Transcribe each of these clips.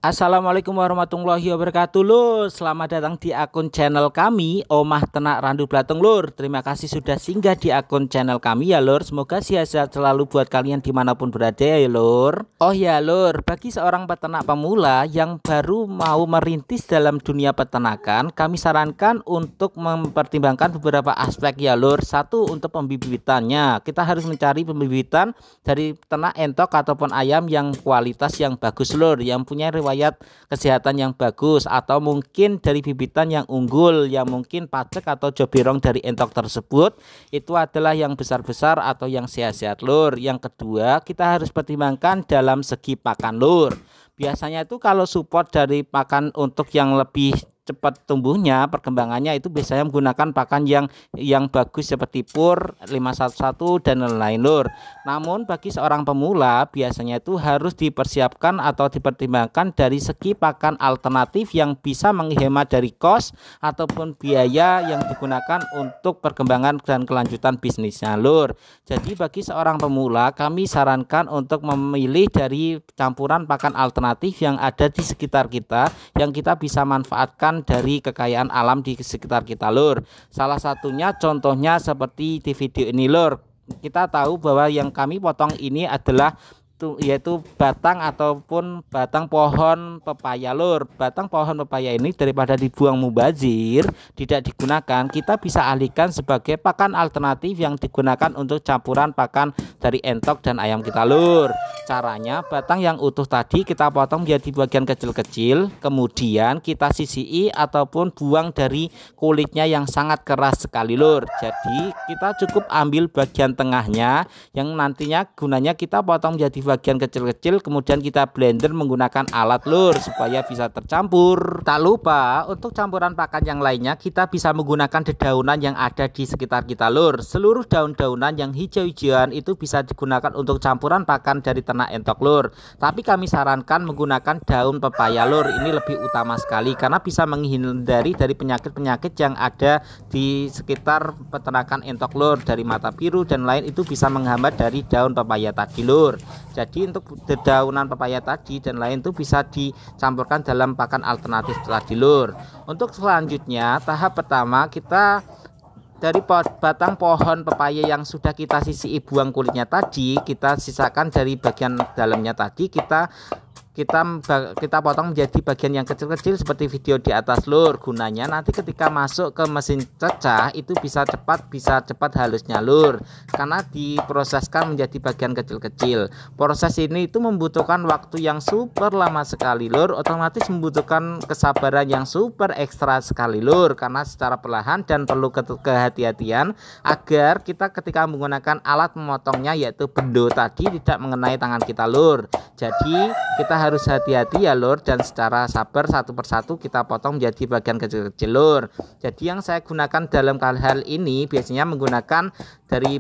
Assalamualaikum warahmatullahi wabarakatuh lur. Selamat datang di akun channel kami Omah Ternak Randu Blatung lur. Terima kasih sudah singgah di akun channel kami ya lur. Semoga sehat-sehat selalu buat kalian dimanapun berada ya lur. Oh ya lur, bagi seorang peternak pemula yang baru mau merintis dalam dunia peternakan, kami sarankan untuk mempertimbangkan beberapa aspek ya lur. Satu, untuk pembibitannya, kita harus mencari pembibitan dari ternak entok ataupun ayam yang kualitas yang bagus lur, yang punya riwayat kesehatan yang bagus, atau mungkin dari bibitan yang unggul, yang mungkin pacek atau jobirong dari entok tersebut itu adalah yang besar-besar atau yang sehat-sehat lur. Yang kedua, kita harus pertimbangkan dalam segi pakan lur. Biasanya itu kalau support dari pakan untuk yang lebih cepat tumbuhnya, perkembangannya itu biasanya menggunakan pakan yang bagus seperti pur 511 dan lain-lain lur. Namun bagi seorang pemula biasanya itu harus dipersiapkan atau dipertimbangkan dari segi pakan alternatif yang bisa menghemat dari kos ataupun biaya yang digunakan untuk perkembangan dan kelanjutan bisnisnya lur. Jadi bagi seorang pemula kami sarankan untuk memilih dari campuran pakan alternatif yang ada di sekitar kita, yang kita bisa manfaatkan dari kekayaan alam di sekitar kita lur. Salah satunya contohnya seperti di video ini lur. Kita tahu bahwa yang kami potong ini adalah yaitu batang ataupun batang pohon pepaya lur. Batang pohon pepaya ini daripada dibuang mubazir, tidak digunakan, kita bisa alihkan sebagai pakan alternatif yang digunakan untuk campuran pakan dari entok dan ayam kita lur. Caranya, batang yang utuh tadi kita potong menjadi bagian kecil-kecil, kemudian kita sisih ataupun buang dari kulitnya yang sangat keras sekali lur. Jadi kita cukup ambil bagian tengahnya yang nantinya gunanya kita potong menjadi bagian kecil-kecil, kemudian kita blender menggunakan alat lur supaya bisa tercampur. Tak lupa untuk campuran pakan yang lainnya kita bisa menggunakan dedaunan yang ada di sekitar kita lur. Seluruh daun-daunan yang hijau-hijauan itu bisa digunakan untuk campuran pakan dari ternak entok lur. Tapi kami sarankan menggunakan daun pepaya lur. Ini lebih utama sekali karena bisa menghindari dari penyakit-penyakit yang ada di sekitar peternakan entok lur, dari mata biru dan lain, itu bisa menghambat dari daun pepaya tadi lur. Jadi untuk dedaunan pepaya tadi dan lain itu bisa dicampurkan dalam pakan alternatif tadi lur. Untuk selanjutnya, tahap pertama, kita dari batang pohon pepaya yang sudah kita sisih buang kulitnya tadi, kita sisakan dari bagian dalamnya tadi, kita potong menjadi bagian yang kecil-kecil seperti video di atas lur. Gunanya nanti ketika masuk ke mesin cecah itu bisa cepat halusnya lur, karena diproseskan menjadi bagian kecil-kecil. Proses ini itu membutuhkan waktu yang super lama sekali lur, otomatis membutuhkan kesabaran yang super ekstra sekali lur, karena secara perlahan dan perlu kehati-hatian agar kita ketika menggunakan alat memotongnya yaitu bendo tadi tidak mengenai tangan kita lur. Jadi kita harus hati-hati ya lur, dan secara sabar satu persatu kita potong menjadi bagian kecil-kecil lur. Jadi yang saya gunakan dalam hal ini biasanya menggunakan dari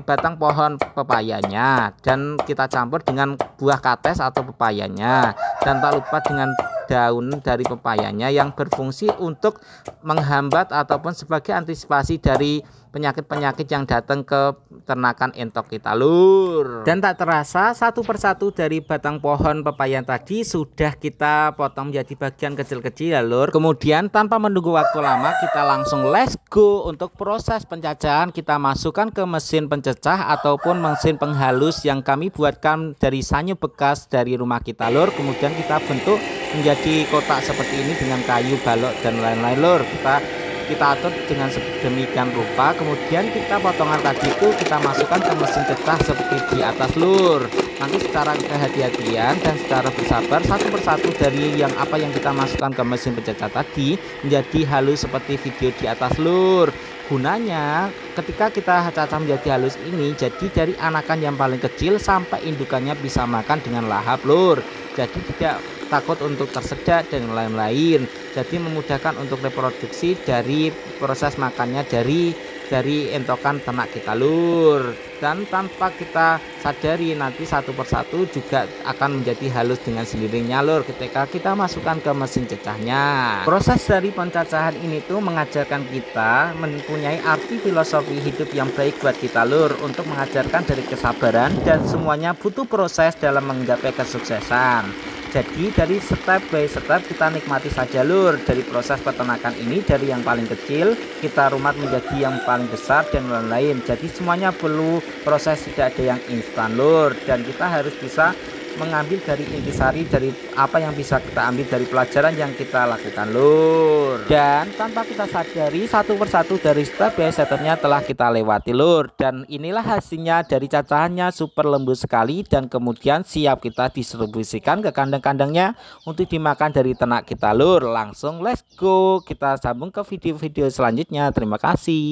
batang pohon pepayanya, dan kita campur dengan buah kates atau pepayanya, dan tak lupa dengan daun dari pepayanya yang berfungsi untuk menghambat ataupun sebagai antisipasi dari penyakit-penyakit yang datang ke ternakan entok kita lur. Dan tak terasa satu persatu dari batang pohon pepaya tadi sudah kita potong menjadi bagian kecil-kecil ya lur. Kemudian tanpa menunggu waktu lama kita langsung let's go untuk proses pencacahan. Kita masukkan ke mesin pencecah ataupun mesin penghalus yang kami buatkan dari sanyu bekas dari rumah kita lur. Kemudian kita bentuk menjadi kotak seperti ini dengan kayu, balok dan lain-lain lur. Kita atur dengan sedemikian rupa. Kemudian kita potongan tadi itu kita masukkan ke mesin cecah seperti di atas lur. Nanti secara kehati-hatian dan secara bersabar satu persatu dari yang kita masukkan ke mesin pencecah tadi menjadi halus seperti video di atas lur. Gunanya ketika kita cacah menjadi halus ini, jadi dari anakan yang paling kecil sampai indukannya bisa makan dengan lahap lur. Jadi tidak takut untuk tersedak dan lain-lain. Jadi memudahkan untuk reproduksi dari proses makannya dari entokan ternak kita lur. Dan tanpa kita sadari nanti satu persatu juga akan menjadi halus dengan sendirinya lur ketika kita masukkan ke mesin cecahnya. Proses dari pencacahan ini tuh mengajarkan kita mempunyai arti filosofi hidup yang baik buat kita lur, untuk mengajarkan dari kesabaran dan semuanya butuh proses dalam menggapai kesuksesan. Jadi dari step by step kita nikmati saja lur, dari proses peternakan ini dari yang paling kecil kita rumat menjadi yang paling besar dan lain-lain. Jadi semuanya perlu proses, tidak ada yang instan lur, dan kita harus bisa mengambil dari intisari dari apa yang bisa kita ambil dari pelajaran yang kita lakukan lur. Dan tanpa kita sadari satu persatu dari step by stepnya telah kita lewati lur, dan inilah hasilnya dari cacahannya super lembut sekali dan kemudian siap kita distribusikan ke kandang-kandangnya untuk dimakan dari ternak kita lur. Langsung let's go, kita sambung ke video-video selanjutnya. Terima kasih.